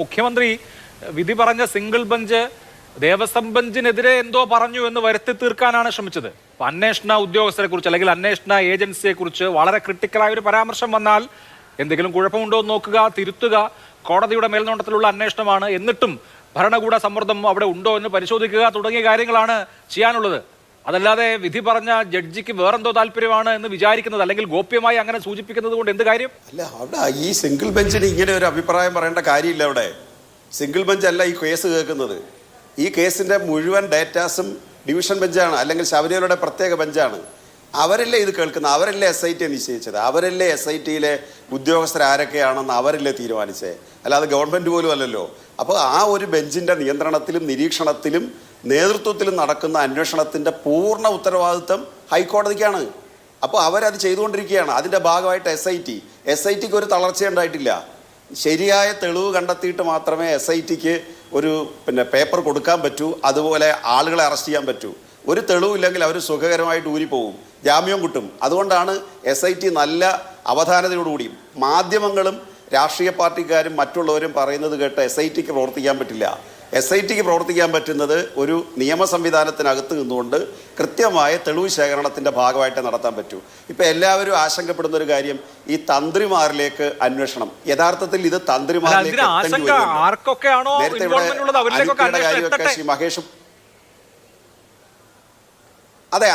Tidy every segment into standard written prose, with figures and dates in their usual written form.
മുഖ്യമന്ത്രി വിധി പറഞ്ഞ സിംഗിൾ ബെഞ്ച് ദേവസ്വം ബെഞ്ചിനെതിരെ എന്തോ പറഞ്ഞു എന്ന് വരുത്തി തീർക്കാനാണ് ശ്രമിച്ചത്. അന്വേഷണ ഉദ്യോഗസ്ഥരെ കുറിച്ച് അല്ലെങ്കിൽ അന്വേഷണ ഏജൻസിയെ കുറിച്ച് വളരെ ക്രിട്ടിക്കലായ ഒരു പരാമർശം വന്നാൽ എന്തെങ്കിലും കുഴപ്പമുണ്ടോ എന്ന് നോക്കുക, തിരുത്തുക. കോടതിയുടെ മേൽനോട്ടത്തിലുള്ള അന്വേഷണമാണ്, എന്നിട്ടും ഭരണകൂട സമ്മർദ്ദം അവിടെ ഉണ്ടോ എന്ന് പരിശോധിക്കുക തുടങ്ങിയ കാര്യങ്ങളാണ് ചെയ്യാനുള്ളത്. അതല്ലാതെ വിധി പറഞ്ഞ ജഡ്ജിക്ക് വേറെന്തോ താല്പര്യമാണ് എന്ന് വിചാരിക്കുന്നത് അല്ലെങ്കിൽ ഗോപ്യമായി അങ്ങനെ സൂചിപ്പിക്കുന്നത് കൊണ്ട് എന്ത് കാര്യം? അല്ല, അവിടെ ഈ സിംഗിൾ ബെഞ്ചിന് ഇങ്ങനെ ഒരു അഭിപ്രായം പറയേണ്ട കാര്യമില്ല. അവിടെ സിംഗിൾ ബെഞ്ച് അല്ല ഈ കേസ് കേൾക്കുന്നത്. ഈ കേസിന്റെ മുഴുവൻ ഡേറ്റാസും ഡിവിഷൻ ബെഞ്ചാണ്, അല്ലെങ്കിൽ ശബരിമലയുടെ പ്രത്യേക ബെഞ്ചാണ്. അവരല്ലേ ഇത് കേൾക്കുന്നത്, അവരല്ലേ SIT നിശ്ചയിച്ചത്, അവരല്ലേ SITയിലെ ഉദ്യോഗസ്ഥർ ആരൊക്കെയാണെന്ന് അവരല്ലേ തീരുമാനിച്ചത്, അല്ലാതെ ഗവൺമെന്റ് പോലും അല്ലല്ലോ. അപ്പോൾ ആ ഒരു ബെഞ്ചിന്റെ നിയന്ത്രണത്തിലും നിരീക്ഷണത്തിലും നേതൃത്വത്തിലും നടക്കുന്ന അന്വേഷണത്തിന്റെ പൂർണ്ണ ഉത്തരവാദിത്വം ഹൈക്കോടതിക്കാണ്. അപ്പോൾ അവരത് ചെയ്തുകൊണ്ടിരിക്കുകയാണ്. അതിന്റെ ഭാഗമായിട്ട് SITക്ക് ഒരു തളർച്ചയുണ്ടായിട്ടില്ല. ശരിയായ തെളിവ് കണ്ടെത്തിയിട്ട് മാത്രമേ SITക്ക് ഒരു പേപ്പർ കൊടുക്കാൻ പറ്റൂ, അതുപോലെ ആളുകളെ അറസ്റ്റ് ചെയ്യാൻ പറ്റൂ. ഒരു തെളിവില്ലെങ്കിൽ അവർ സുഖകരമായിട്ട് ഊരിപ്പോവും, ജാമ്യം കിട്ടും. അതുകൊണ്ടാണ് SIT നല്ല അവധാനതയോടുകൂടി മാധ്യമങ്ങളും രാഷ്ട്രീയ പാർട്ടിക്കാരും മറ്റുള്ളവരും പറയുന്നത് കേട്ട് SITക്ക് പ്രവർത്തിക്കാൻ പറ്റില്ല. SITക്ക് പ്രവർത്തിക്കാൻ പറ്റുന്നത് ഒരു നിയമ സംവിധാനത്തിനകത്ത് നിന്നുകൊണ്ട് കൃത്യമായ തെളിവ് ശേഖരണത്തിൻ്റെ ഭാഗമായിട്ട് നടത്താൻ പറ്റൂ. ഇപ്പം എല്ലാവരും ആശങ്കപ്പെടുന്ന ഒരു കാര്യം, ഈ തന്ത്രിമാരിലേക്ക് അന്വേഷണം. യഥാർത്ഥത്തിൽ ഇത് തന്ത്രിമാരിലേക്ക് നേരത്തെ ഇവിടെ കാര്യമൊക്കെ ശ്രീ മഹേഷ്, അതെ,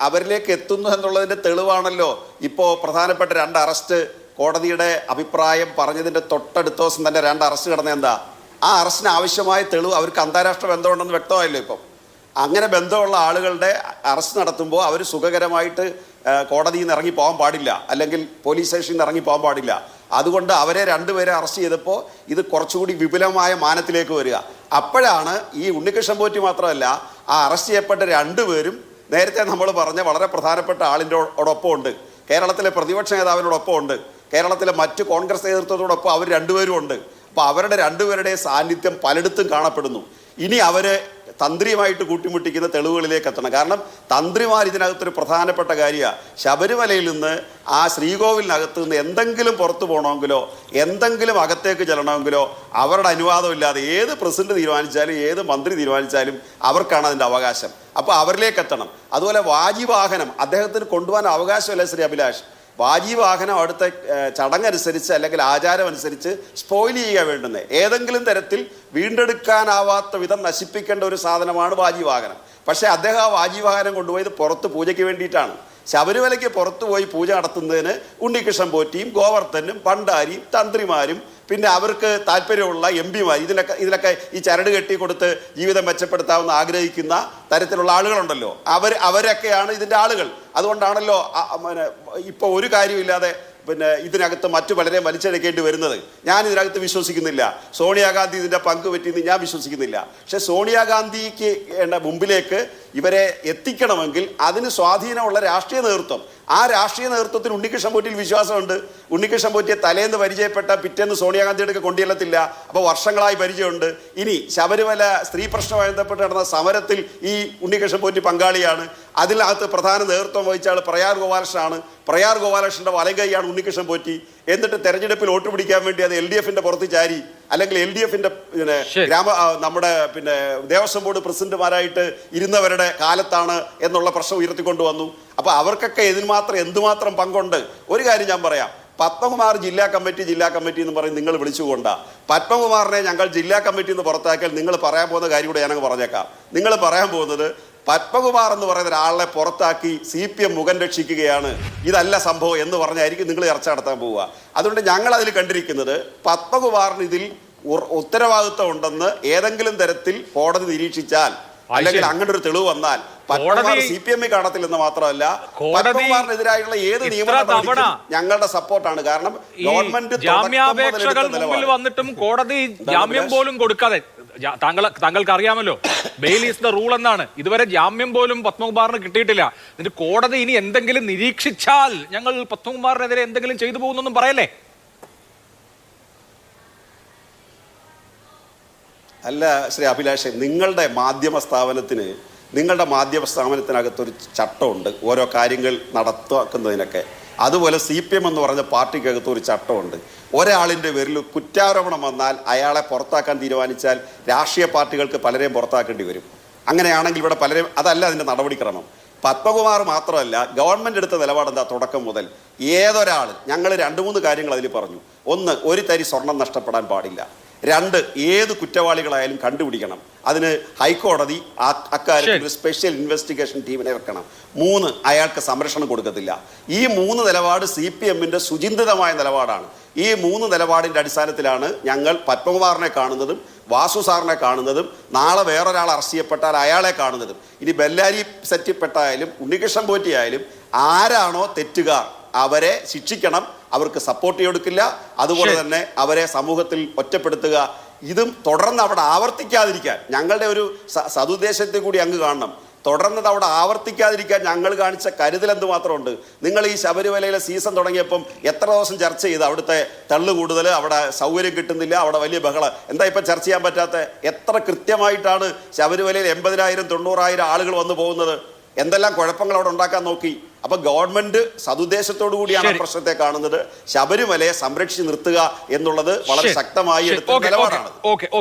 അവരിലേക്ക് എത്തുന്നു എന്നുള്ളതിൻ്റെ തെളിവാണല്ലോ ഇപ്പോൾ പ്രധാനപ്പെട്ട 2 അറസ്റ്റ്. കോടതിയുടെ അഭിപ്രായം പറഞ്ഞതിൻ്റെ തൊട്ടടുത്ത ദിവസം തന്നെ 2 അറസ്റ്റ് കിടന്ന എന്താ? ആ അറസ്റ്റിന് ആവശ്യമായ തെളിവ് അവർക്ക് അന്താരാഷ്ട്ര ബന്ധമുണ്ടെന്ന് വ്യക്തമായല്ലോ. ഇപ്പം അങ്ങനെ ബന്ധമുള്ള ആളുകളുടെ അറസ്റ്റ് നടത്തുമ്പോൾ അവർ സുഖകരമായിട്ട് കോടതിയിൽ നിന്ന് ഇറങ്ങി പോകാൻ പാടില്ല, അല്ലെങ്കിൽ പോലീസ് സ്റ്റേഷനിൽ നിന്ന് ഇറങ്ങി പോകാൻ പാടില്ല. അതുകൊണ്ട് അവരെ 2 പേരെ അറസ്റ്റ് ചെയ്തപ്പോൾ ഇത് കുറച്ചുകൂടി വിപുലമായ മാനത്തിലേക്ക് വരിക. അപ്പോഴാണ് ഈ ഉണ്ണികൃഷ്ണൻ പോറ്റി മാത്രമല്ല, ആ അറസ്റ്റ് ചെയ്യപ്പെട്ട 2 പേരും നേരത്തെ നമ്മൾ പറഞ്ഞ വളരെ പ്രധാനപ്പെട്ട ആളിൻ്റെയോടൊപ്പം ഉണ്ട്, കേരളത്തിലെ പ്രതിപക്ഷ നേതാവിനോടൊപ്പം ഉണ്ട്, കേരളത്തിലെ മറ്റ് കോൺഗ്രസ് നേതൃത്വത്തോടൊപ്പം അവർ 2 പേരും ഉണ്ട്. അപ്പോൾ അവരുടെ 2 പേരുടെ സാന്നിധ്യം പലയിടത്തും കാണപ്പെടുന്നു. ഇനി അവരെ തന്ത്രിയുമായിട്ട് കൂട്ടിമുട്ടിക്കുന്ന തെളിവുകളിലേക്ക് എത്തണം. കാരണം തന്ത്രിമാർ ഇതിനകത്തൊരു പ്രധാനപ്പെട്ട കാര്യമാണ്. ശബരിമലയിൽ നിന്ന് ആ ശ്രീകോവിലിനകത്ത് നിന്ന് എന്തെങ്കിലും പുറത്തു പോകണമെങ്കിലോ എന്തെങ്കിലും അകത്തേക്ക് ചെല്ലണമെങ്കിലോ അവരുടെ അനുവാദമില്ലാതെ ഏത് പ്രസിഡന്റ് തീരുമാനിച്ചാലും ഏത് മന്ത്രി തീരുമാനിച്ചാലും അവർക്കാണ് അതിൻ്റെ അവകാശം. അപ്പോൾ അവരിലേക്ക് എത്തണം. അതുപോലെ വാജിവാഹനം അദ്ദേഹത്തിന് കൊണ്ടുപോകാൻ അവകാശമല്ല ശ്രീ അഭിലാഷ്. വാജിവാഹനം അവിടുത്തെ ചടങ്ങനുസരിച്ച് അല്ലെങ്കിൽ ആചാരം അനുസരിച്ച് സ്പോയിൽ ചെയ്യുക വേണ്ടുന്നത്. ഏതെങ്കിലും തരത്തിൽ വീണ്ടെടുക്കാനാവാത്ത വിധം നശിപ്പിക്കേണ്ട ഒരു സാധനമാണ് വാജിവാഹനം. പക്ഷേ അദ്ദേഹം ആ വാജിവാഹനം കൊണ്ടുപോയത് പുറത്ത് പൂജയ്ക്ക് വേണ്ടിയിട്ടാണ്. ശബരിമലയ്ക്ക് പുറത്തു പോയി പൂജ നടത്തുന്നതിന് ഉണ്ണികൃഷ്ണൻ പോറ്റിയും ഗോവർദ്ധനും ഭണ്ഡാരിയും തന്ത്രിമാരും പിന്നെ അവർക്ക് താല്പര്യമുള്ള MP-മാർ ഇതിലൊക്കെ ഈ ചരട് കെട്ടി കൊടുത്ത് ജീവിതം മെച്ചപ്പെടുത്താമെന്ന് ആഗ്രഹിക്കുന്ന തരത്തിലുള്ള ആളുകളുണ്ടല്ലോ, അവരൊക്കെയാണ് ഇതിൻ്റെ ആളുകൾ. അതുകൊണ്ടാണല്ലോ ഇപ്പോൾ ഒരു കാര്യമില്ലാതെ ഇതിനകത്ത് മറ്റു പലരെ വലിച്ചെടുക്കേണ്ടി വരുന്നത്. ഞാൻ ഇതിനകത്ത് വിശ്വസിക്കുന്നില്ല. സോണിയാഗാന്ധി ഇതിൻ്റെ പങ്ക് പറ്റിയെന്ന് ഞാൻ വിശ്വസിക്കുന്നില്ല. പക്ഷെ സോണിയാഗാന്ധിക്ക് മുമ്പിലേക്ക് ഇവരെ എത്തിക്കണമെങ്കിൽ അതിന് സ്വാധീനമുള്ള രാഷ്ട്രീയ നേതൃത്വം, ആ രാഷ്ട്രീയ നേതൃത്വത്തിന് ഉണ്ണികൃഷ്ണൻ പോറ്റിയിൽ വിശ്വാസമുണ്ട്. ഉണ്ണികൃഷ്ണൻ പോറ്റിയെ തലേന്ന് പരിചയപ്പെട്ട പിറ്റേന്ന് സോണിയാഗാന്ധിയുടെ കൊണ്ടുചെല്ലത്തില്ല. അപ്പോൾ വർഷങ്ങളായി പരിചയമുണ്ട്. ഇനി ശബരിമല സ്ത്രീ പ്രശ്നവുമായി ബന്ധപ്പെട്ട് നടന്ന സമരത്തിൽ ഈ ഉണ്ണികൃഷ്ണൻ പോറ്റി പങ്കാളിയാണ്. അതിനകത്ത് പ്രധാന നേതൃത്വം വഹിച്ച ആൾ പ്രയാർ ഗോപാലകൃഷ്ണനാണ്. പ്രയാർ ഗോപാലകൃഷ്ണന്റെ വലങ്കൈയാണ് ഉണ്ണികൃഷ്ണൻ പോറ്റി. എന്നിട്ട് തെരഞ്ഞെടുപ്പിൽ വോട്ട് പിടിക്കാൻ വേണ്ടി അത് LDFന്റെ പുറത്ത് ചാരി, അല്ലെങ്കിൽ LDFന്റെ നമ്മുടെ ദേവസ്വം ബോർഡ് പ്രസിഡന്റുമാരായിട്ട് ഇരുന്നവരുടെ കാലത്താണ് എന്നുള്ള പ്രശ്നം ഉയർത്തിക്കൊണ്ടുവന്നു. അപ്പോൾ അവർക്കൊക്കെ എന്തുമാത്രം പങ്കുണ്ട്. ഒരു കാര്യം ഞാൻ പറയാം, പത്മകുമാർ ജില്ലാ കമ്മിറ്റി എന്ന് പറയും നിങ്ങൾ വിളിച്ചുകൊണ്ടാ. പത്മകുമാറിനെ ഞങ്ങൾ ജില്ലാ കമ്മിറ്റി എന്ന് പുറത്താക്കിയാൽ നിങ്ങൾ പറയാൻ പോകുന്ന കാര്യം കൂടെ ഞാനങ്ങ് പറഞ്ഞേക്കാം. നിങ്ങൾ പറയാൻ പോകുന്നത് പത്മകുമാർ എന്ന് പറയുന്ന ഒരാളെ പുറത്താക്കി CPM മുഖം രക്ഷിക്കുകയാണ്, ഇതല്ല സംഭവം എന്ന് പറഞ്ഞായിരിക്കും നിങ്ങൾ ചർച്ച നടത്താൻ പോവുക. അതുകൊണ്ട് ഞങ്ങൾ അതിൽ കണ്ടിരിക്കുന്നത് പത്മകുമാറിന് ഇതിൽ ഉത്തരവാദിത്വം ഉണ്ടെന്ന് ഏതെങ്കിലും തരത്തിൽ കോടതി നിരീക്ഷിച്ചാൽ, അല്ലെങ്കിൽ അങ്ങനെ ഒരു തെളിവ് വന്നാൽ പത്മകുമാർ CPM കാണത്തില്ലെന്ന് മാത്രമല്ല, പത്മകുമാറിനെതിരായുള്ള ഏത് നിയമം ഞങ്ങളുടെ സപ്പോർട്ടാണ്. കാരണം ഗവൺമെന്റ് ജാമ്യാപേക്ഷകൾ മുമ്പിൽ വന്നിട്ടും കോടതി ജാമ്യം പോലും കൊടുക്കാതെ, താങ്കൾക്ക് അറിയാമല്ലോ ബെയിൽ ഈസ് ദ റൂൾ എന്നാണ്. ഇതുവരെ ജാമ്യം പോലും പത്മകുമാറിന് കിട്ടിയിട്ടില്ല. എന്നിട്ട് കോടതി ഇനി എന്തെങ്കിലും നിരീക്ഷിച്ചാൽ ഞങ്ങൾ പത്മകുമാറിനെതിരെ എന്തെങ്കിലും ചെയ്തു പോകുന്നൊന്നും പറയല്ലേ? അല്ല ശ്രീ അഭിലാഷ്, നിങ്ങളുടെ മാധ്യമ സ്ഥാപനത്തിനകത്തൊരു ചട്ടമുണ്ട് ഓരോ കാര്യങ്ങൾ നടത്തുന്നതിനൊക്കെ. അതുപോലെ CPM എന്ന് പറഞ്ഞ പാർട്ടിക്കകത്ത് ഒരു ചട്ടമുണ്ട്. ഒരാളിൻ്റെ പേരിൽ കുറ്റാരോപണം വന്നാൽ അയാളെ പുറത്താക്കാൻ തീരുമാനിച്ചാൽ രാഷ്ട്രീയ പാർട്ടികൾക്ക് പലരെയും പുറത്താക്കേണ്ടി വരും. അങ്ങനെയാണെങ്കിൽ ഇവിടെ പലരെയും, അതല്ല അതിൻ്റെ നടപടിക്രമം. പത്മകുമാർ മാത്രമല്ല, ഗവൺമെൻറ് എടുത്ത നിലപാടെന്താ? തുടക്കം മുതൽ ഏതൊരാൾ, ഞങ്ങൾ 2-3 കാര്യങ്ങൾ അതിൽ പറഞ്ഞു. ഒന്ന്, ഒരു തരി സ്വർണം നഷ്ടപ്പെടാൻ പാടില്ല. 2, ഏത് കുറ്റവാളികളായാലും കണ്ടുപിടിക്കണം. അതിന് ഹൈക്കോടതി അക്കാര്യത്തിൽ ഒരു സ്പെഷ്യൽ ഇൻവെസ്റ്റിഗേഷൻ ടീമിനെ വെക്കണം. 3, അയാൾക്ക് സംരക്ഷണം കൊടുക്കത്തില്ല. ഈ 3 നിലപാട് CPM-ന്റെ സുചിന്തിതമായ നിലപാടാണ്. ഈ 3 നിലപാടിൻ്റെ അടിസ്ഥാനത്തിലാണ് ഞങ്ങൾ പത്മകുമാറിനെ കാണുന്നതും വാസു സാറിനെ കാണുന്നതും നാളെ വേറൊരാൾ അറസ്റ്റ് ചെയ്യപ്പെട്ടാൽ അയാളെ കാണുന്നതും. ഇനി ബെല്ലാരി സെറ്റിപ്പെട്ടായാലും ഉണ്ണികൃഷ്ണൻ പോറ്റിയായാലും ആരാണോ തെറ്റുകാർ അവരെ ശിക്ഷിക്കണം, അവർക്ക് സപ്പോർട്ട് കൊടുക്കില്ല. അതുപോലെ തന്നെ അവരെ സമൂഹത്തിൽ ഒറ്റപ്പെടുത്തുക. ഇതും തുടർന്ന് അവിടെ ആവർത്തിക്കാതിരിക്കാൻ ഞങ്ങളുടെ ഒരു സതുദ്ദേശത്തെ കൂടി അങ്ങ് കാണണം. തുടർന്നത് അവിടെ ആവർത്തിക്കാതിരിക്കാൻ ഞങ്ങൾ കാണിച്ച കരുതൽ എന്തുമാത്രമുണ്ട്. നിങ്ങൾ ഈ ശബരിമലയിലെ സീസൺ തുടങ്ങിയപ്പം എത്ര ദിവസം ചർച്ച ചെയ്ത് അവിടുത്തെ തള്ളു കൂടുതൽ, അവിടെ സൗകര്യം കിട്ടുന്നില്ല, അവിടെ വലിയ ബഹളം. എന്താ ഇപ്പം ചർച്ച ചെയ്യാൻ പറ്റാത്ത? എത്ര കൃത്യമായിട്ടാണ് ശബരിമലയിൽ 80,000 90,000 ആളുകൾ വന്നു പോകുന്നത്. എന്തെല്ലാം കുഴപ്പങ്ങൾ അവിടെ ഉണ്ടാക്കാൻ നോക്കി. അപ്പൊ ഗവൺമെന്റ് സതുദ്ദേശത്തോടു കൂടിയാണ് പ്രശ്നത്തെ കാണുന്നത്. ശബരിമലയെ സംരക്ഷിച്ച് നിർത്തുക എന്നുള്ളത് വളരെ ശക്തമായി എടുത്ത നിലപാടാണ്.